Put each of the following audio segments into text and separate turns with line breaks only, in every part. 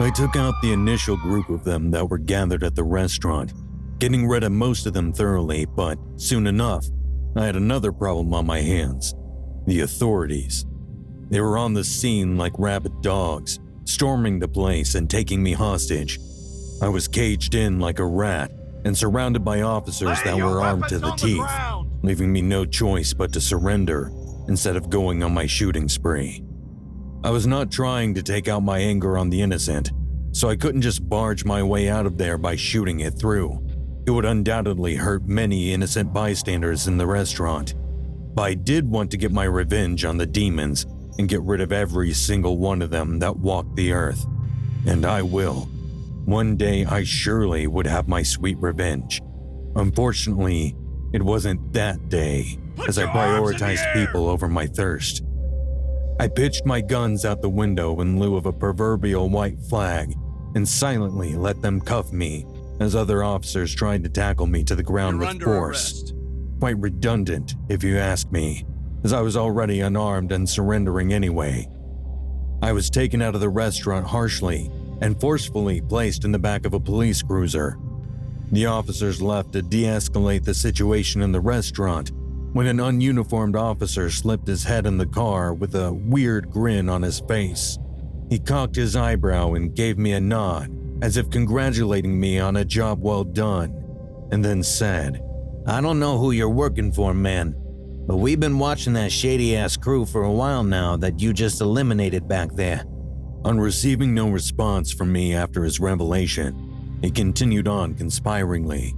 I took out the initial group of them that were gathered at the restaurant, getting rid of most of them thoroughly, but soon enough, I had another problem on my hands: the authorities. They were on the scene like rabid dogs, storming the place and taking me hostage. I was caged in like a rat and surrounded by officers that were armed to the teeth, leaving me no choice but to surrender instead of going on my shooting spree. I was not trying to take out my anger on the innocent, so I couldn't just barge my way out of there by shooting it through. It would undoubtedly hurt many innocent bystanders in the restaurant. But I did want to get my revenge on the demons and get rid of every single one of them that walked the earth. And I will. One day I surely would have my sweet revenge. Unfortunately, it wasn't that day, as I prioritized people over my thirst. I pitched my guns out the window in lieu of a proverbial white flag and silently let them cuff me as other officers tried to tackle me to the ground with force. Quite redundant, if you ask me, as I was already unarmed and surrendering anyway. I was taken out of the restaurant harshly and forcefully placed in the back of a police cruiser. The officers left to de-escalate the situation in the restaurant when an ununiformed officer slipped his head in the car with a weird grin on his face. He cocked his eyebrow and gave me a nod, as if congratulating me on a job well done, and then said,
"I don't know who you're working for, man, but we've been watching that shady-ass crew for a while now that you just eliminated back there."
On receiving no response from me after his revelation, he continued on conspiringly.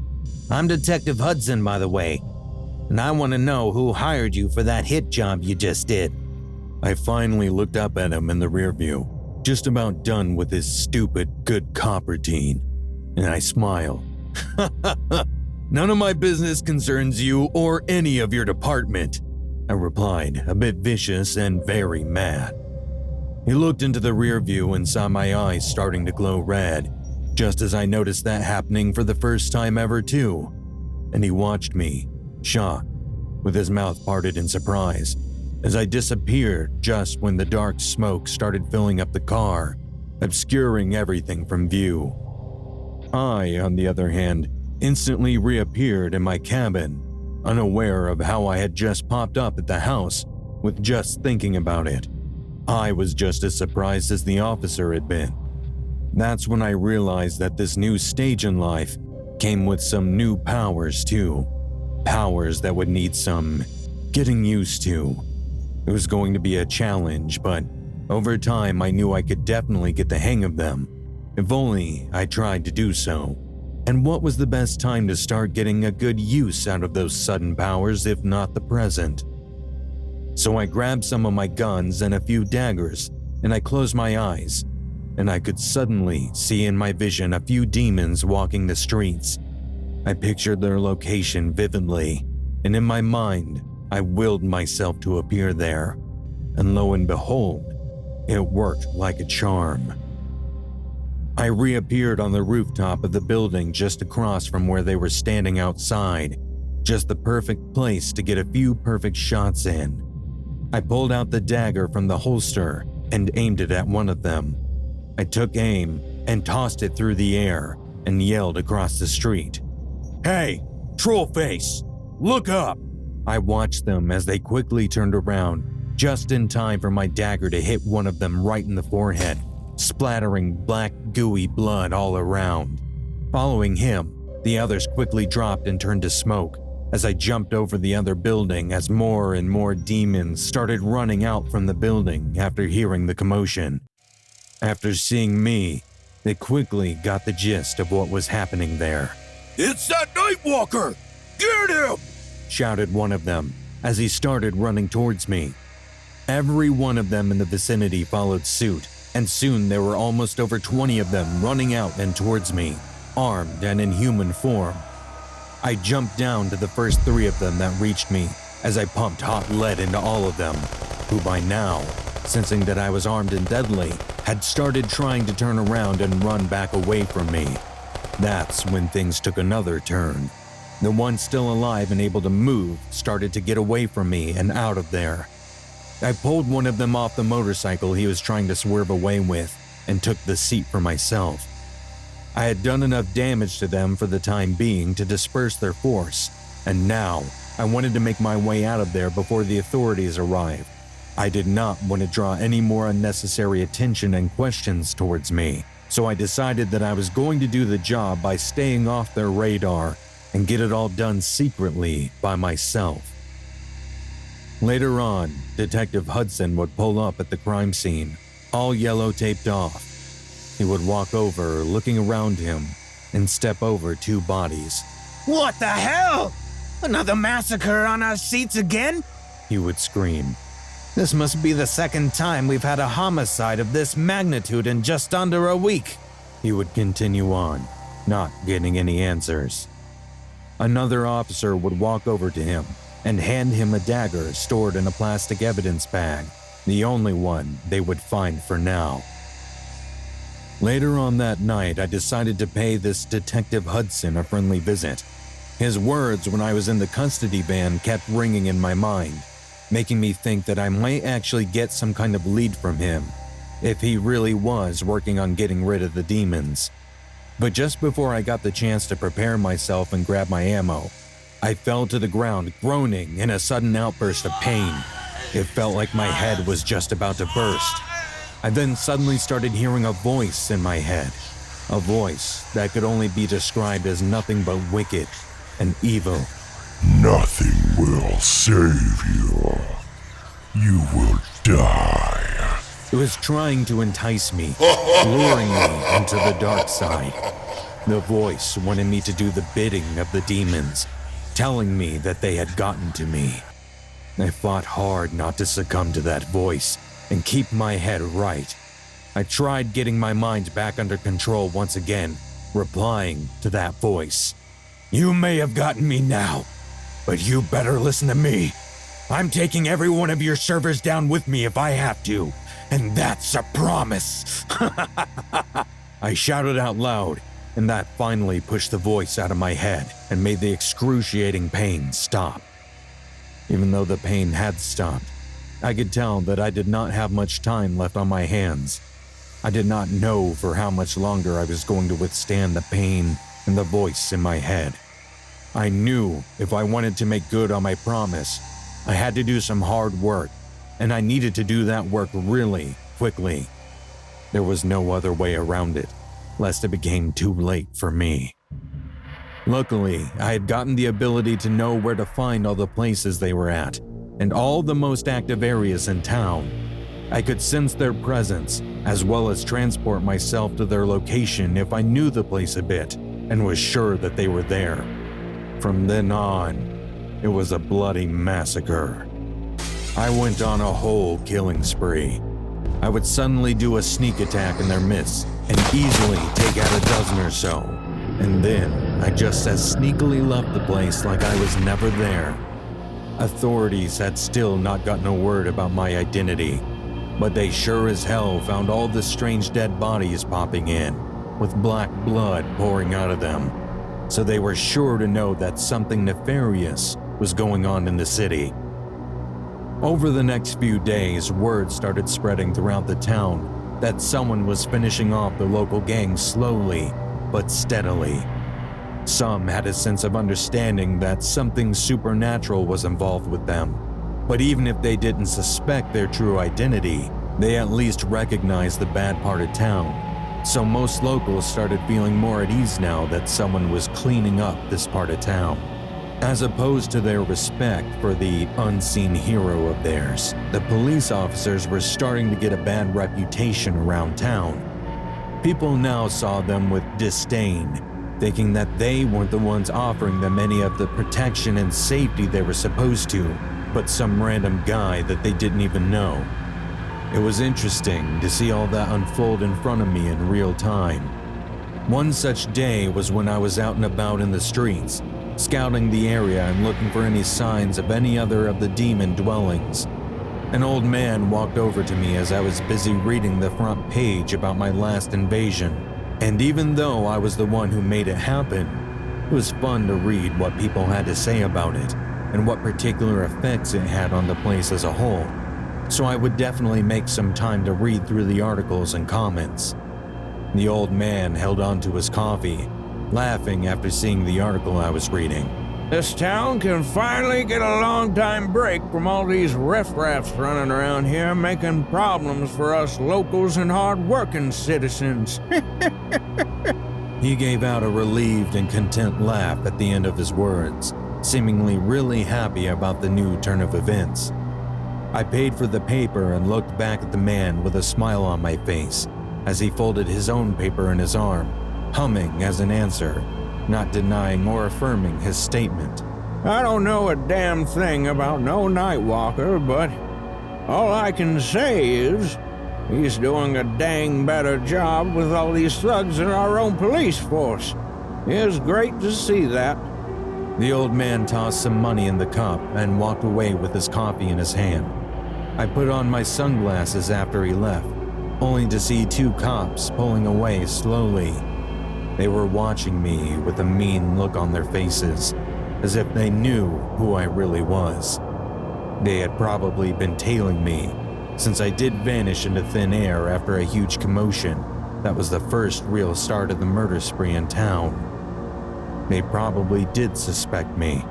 "I'm Detective Hudson, by the way, and I want to know who hired you for that hit job you just did."
I finally looked up at him in the rearview, just about done with his stupid good cop routine, and I smiled. "None of my business concerns you or any of your department," I replied, a bit vicious and very mad. He looked into the rear view and saw my eyes starting to glow red, just as I noticed that happening for the first time ever too. And he watched me, shocked, with his mouth parted in surprise, as I disappeared just when the dark smoke started filling up the car, obscuring everything from view. I, on the other hand, instantly reappeared in my cabin, unaware of how I had just popped up at the house with just thinking about it. I was just as surprised as the officer had been. That's when I realized that this new stage in life came with some new powers too. Powers that would need some getting used to. It was going to be a challenge, but over time I knew I could definitely get the hang of them, if only I tried to do so. And what was the best time to start getting a good use out of those sudden powers if not the present? So I grabbed some of my guns and a few daggers, and I closed my eyes, and I could suddenly see in my vision a few demons walking the streets. I pictured their location vividly, and in my mind, I willed myself to appear there. And lo and behold, it worked like a charm. I reappeared on the rooftop of the building just across from where they were standing outside, just the perfect place to get a few perfect shots in. I pulled out the dagger from the holster and aimed it at one of them. I took aim and tossed it through the air and yelled across the street, "Hey, trollface, look up!" I watched them as they quickly turned around, just in time for my dagger to hit one of them right in the forehead, splattering black gooey blood all around. Following him, the others quickly dropped and turned to smoke as I jumped over the other building as more and more demons started running out from the building after hearing the commotion. After seeing me, they quickly got the gist of what was happening there.
"It's that Nightwalker! Get him!"
shouted one of them as he started running towards me. Every one of them in the vicinity followed suit, and soon there were almost over 20 of them running out and towards me, armed and in human form. I jumped down to the first 3 of them that reached me as I pumped hot lead into all of them, who by now, sensing that I was armed and deadly, had started trying to turn around and run back away from me. That's when things took another turn. The one still alive and able to move started to get away from me and out of there. I pulled one of them off the motorcycle he was trying to swerve away with and took the seat for myself. I had done enough damage to them for the time being to disperse their force, and now I wanted to make my way out of there before the authorities arrived. I did not want to draw any more unnecessary attention and questions towards me, so I decided that I was going to do the job by staying off their radar and get it all done secretly by myself. Later on, Detective Hudson would pull up at the crime scene, all yellow taped off. He would walk over, looking around him, and step over 2 bodies.
What the hell? Another massacre on our seats again?
He would scream.
This must be the second time we've had a homicide of this magnitude in just under a week.
He would continue on, not getting any answers. Another officer would walk over to him and hand him a dagger stored in a plastic evidence bag, the only one they would find for now. Later on that night, I decided to pay this Detective Hudson a friendly visit. His words when I was in the custody van kept ringing in my mind, making me think that I might actually get some kind of lead from him, if he really was working on getting rid of the demons. But just before I got the chance to prepare myself and grab my ammo, I fell to the ground groaning in a sudden outburst of pain. It felt like my head was just about to burst. I then suddenly started hearing a voice in my head, a voice that could only be described as nothing but wicked and evil.
Nothing will save you. You will die.
It was trying to entice me, luring me into the dark side. The voice wanted me to do the bidding of the demons, telling me that they had gotten to me. I fought hard not to succumb to that voice and keep my head right. I tried getting my mind back under control once again, replying to that voice. You may have gotten me now, but you better listen to me. I'm taking every one of your servers down with me if I have to, and that's a promise. I shouted out loud, and that finally pushed the voice out of my head and made the excruciating pain stop. Even though the pain had stopped, I could tell that I did not have much time left on my hands. I did not know for how much longer I was going to withstand the pain and the voice in my head. I knew if I wanted to make good on my promise, I had to do some hard work, and I needed to do that work really quickly. There was no other way around it, lest it became too late for me. Luckily, I had gotten the ability to know where to find all the places they were at, and all the most active areas in town. I could sense their presence, as well as transport myself to their location if I knew the place a bit, and was sure that they were there. From then on, it was a bloody massacre. I went on a whole killing spree. I would suddenly do a sneak attack in their midst and easily take out a dozen or so, and then I just as sneakily left the place like I was never there. Authorities had still not gotten a word about my identity, but they sure as hell found all the strange dead bodies popping in, with black blood pouring out of them. So they were sure to know that something nefarious was going on in the city. Over the next few days, word started spreading throughout the town that someone was finishing off the local gang slowly but steadily. Some had a sense of understanding that something supernatural was involved with them, but even if they didn't suspect their true identity, they at least recognized the bad part of town. So most locals started feeling more at ease now that someone was cleaning up this part of town. As opposed to their respect for the unseen hero of theirs, the police officers were starting to get a bad reputation around town. People now saw them with disdain, thinking that they weren't the ones offering them any of the protection and safety they were supposed to, but some random guy that they didn't even know. It was interesting to see all that unfold in front of me in real time. One such day was when I was out and about in the streets, scouting the area and looking for any signs of any other of the demon dwellings. An old man walked over to me as I was busy reading the front page about my last invasion, and even though I was the one who made it happen, it was fun to read what people had to say about it and what particular effects it had on the place as a whole. so I would definitely make some time to read through the articles and comments. The old man held onto his coffee, laughing after seeing the article I was reading.
This town can finally get a long-time break from all these riffraffs running around here making problems for us locals and hard-working citizens.
He gave out a relieved and content laugh at the end of his words, seemingly really happy about the new turn of events. I paid for the paper and looked back at the man with a smile on my face as he folded his own paper in his arm, humming as an answer, not denying or affirming his statement.
I don't know a damn thing about no Nightwalker, but all I can say is he's doing a dang better job with all these thugs than our own police force. It's great to see that.
The old man tossed some money in the cup and walked away with his coffee in his hand. I put on my sunglasses after he left, only to see two cops pulling away slowly. They were watching me with a mean look on their faces, as if they knew who I really was. They had probably been tailing me, since I did vanish into thin air after a huge commotion that was the first real start of the murder spree in town. They probably did suspect me,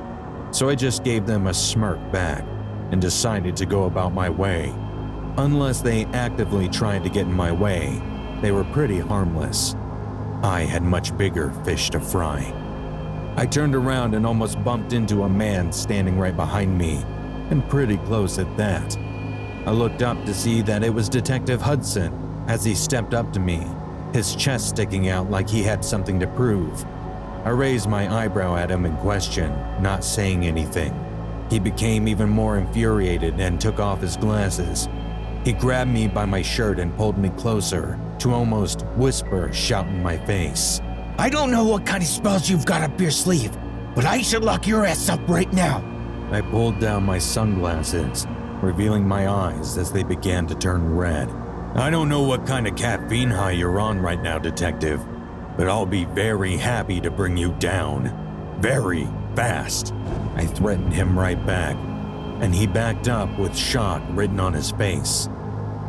so I just gave them a smirk back and decided to go about my way. Unless they actively tried to get in my way, they were pretty harmless. I had much bigger fish to fry. I turned around and almost bumped into a man standing right behind me, and pretty close at that. I looked up to see that it was Detective Hudson as he stepped up to me, his chest sticking out like he had something to prove. I raised my eyebrow at him in question, not saying anything. He became even more infuriated and took off his glasses. He grabbed me by my shirt and pulled me closer, to almost whisper, shout in my face.
I don't know what kind of spells you've got up your sleeve, but I should lock your ass up right now.
I pulled down my sunglasses, revealing my eyes as they began to turn red. I don't know what kind of caffeine high you're on right now, Detective, but I'll be very happy to bring you down. Very fast. I threatened him right back, and he backed up with shock written on his face.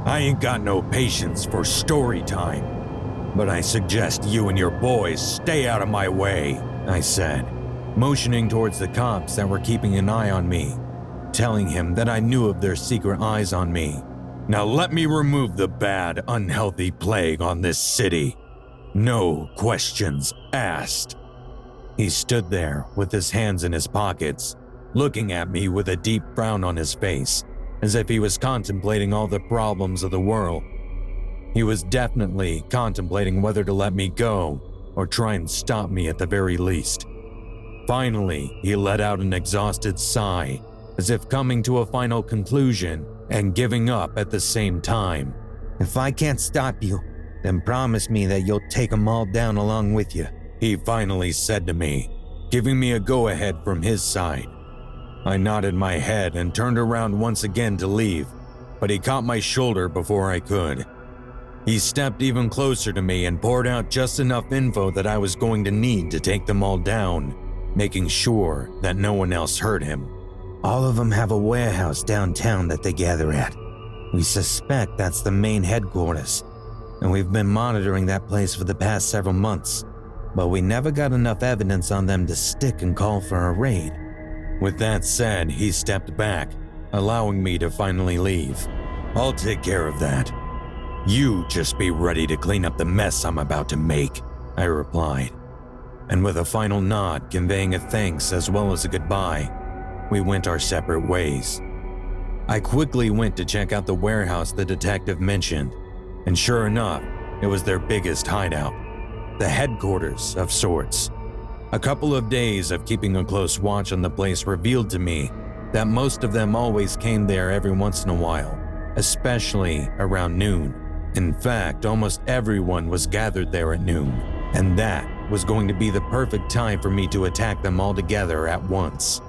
I ain't got no patience for story time, but I suggest you and your boys stay out of my way, I said, motioning towards the cops that were keeping an eye on me, telling him that I knew of their secret eyes on me. Now let me remove the bad, unhealthy plague on this city. No questions asked. He stood there with his hands in his pockets, looking at me with a deep frown on his face, as if he was contemplating all the problems of the world. He was definitely contemplating whether to let me go or try and stop me at the very least. Finally, he let out an exhausted sigh, as if coming to a final conclusion and giving up at the same time.
If I can't stop you, then promise me that you'll take them all down along with you,
he finally said to me, giving me a go-ahead from his side. I nodded my head and turned around once again to leave, but he caught my shoulder before I could. He stepped even closer to me and poured out just enough info that I was going to need to take them all down, making sure that no one else heard him.
All of them have a warehouse downtown that they gather at. We suspect that's the main headquarters, and we've been monitoring that place for the past several months, but we never got enough evidence on them to stick and call for a raid.
With that said, he stepped back, allowing me to finally leave. I'll take care of that. You just be ready to clean up the mess I'm about to make, I replied. And with a final nod conveying a thanks as well as a goodbye, we went our separate ways. I quickly went to check out the warehouse the detective mentioned, and sure enough, it was their biggest hideout, the headquarters of sorts. A couple of days of keeping a close watch on the place revealed to me that most of them always came there every once in a while, especially around noon. In fact, almost everyone was gathered there at noon, and that was going to be the perfect time for me to attack them all together at once.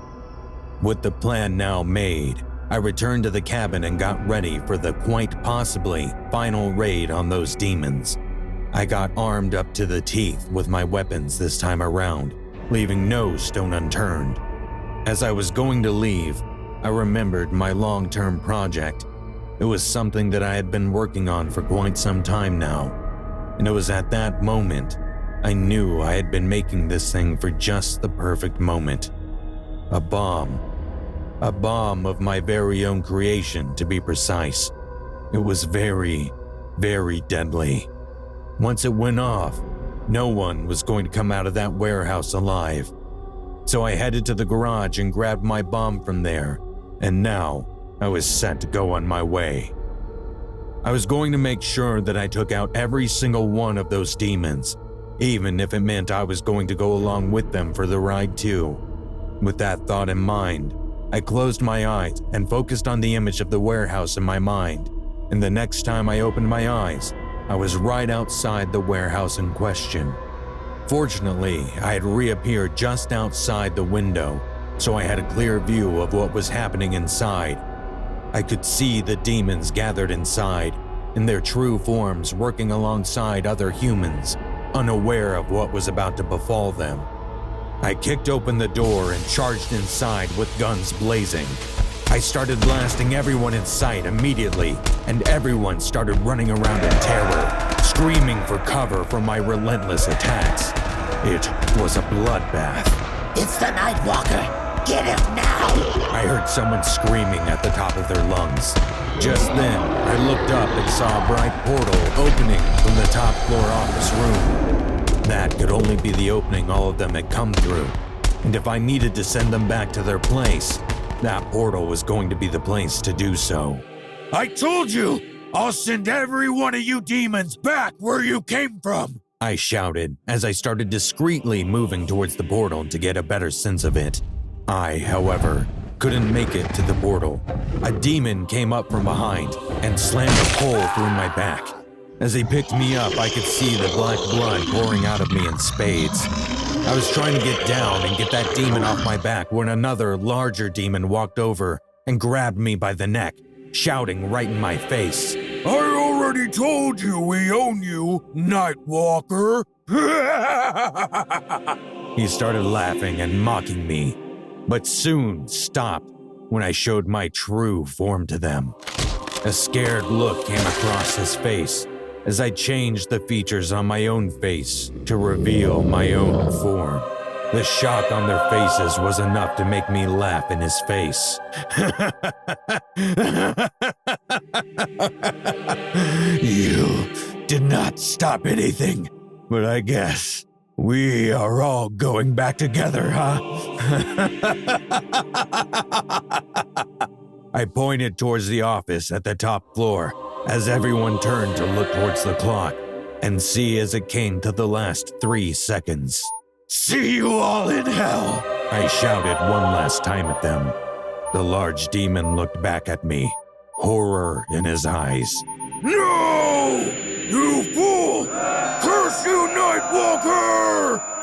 With the plan now made, I returned to the cabin and got ready for the quite possibly final raid on those demons. I got armed up to the teeth with my weapons this time around, leaving no stone unturned. As I was going to leave, I remembered my long-term project, It was something that I had been working on for quite some time now, and it was at that moment I knew I had been making this thing for just the perfect moment. A bomb of my very own creation, to be precise. It was very, very deadly. Once it went off, no one was going to come out of that warehouse alive. So I headed to the garage and grabbed my bomb from there, and now I was set to go on my way. I was going to make sure that I took out every single one of those demons, even if it meant I was going to go along with them for the ride too. With that thought in mind, I closed my eyes and focused on the image of the warehouse in my mind, and the next time I opened my eyes, I was right outside the warehouse in question. Fortunately, I had reappeared just outside the window, so I had a clear view of what was happening inside. I could see the demons gathered inside, in their true forms working alongside other humans, unaware of what was about to befall them. I kicked open the door and charged inside with guns blazing. I started blasting everyone in sight immediately, and everyone started running around in terror, screaming for cover from my relentless attacks. It was a bloodbath.
It's the Nightwalker! Get him now!
I heard someone screaming at the top of their lungs. Just then, I looked up and saw a bright portal opening from the top floor office room. That could only be the opening all of them had come through, and if I needed to send them back to their place, that portal was going to be the place to do so.
I told you! I'll send every one of you demons back where you came from!
I shouted as I started discreetly moving towards the portal to get a better sense of it. I, however, couldn't make it to the portal. A demon came up from behind and slammed a pole through my back. As he picked me up, I could see the black blood pouring out of me in spades. I was trying to get down and get that demon off my back when another, larger demon walked over and grabbed me by the neck, shouting right in my face.
I already told you we own you, Nightwalker!
He started laughing and mocking me, but soon stopped when I showed my true form to them. A scared look came across his face as I changed the features on my own face to reveal my own form. The shock on their faces was enough to make me laugh in his face.
You did not stop anything, but I guess we are all going back together, huh?
I pointed towards the office at the top floor as everyone turned to look towards the clock and see as it came to the last 3 seconds.
See you all in hell!
I shouted one last time at them. The large demon looked back at me, horror in his eyes.
No! You fool! Curse you, Nightwalker!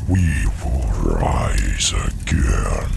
We will rise again.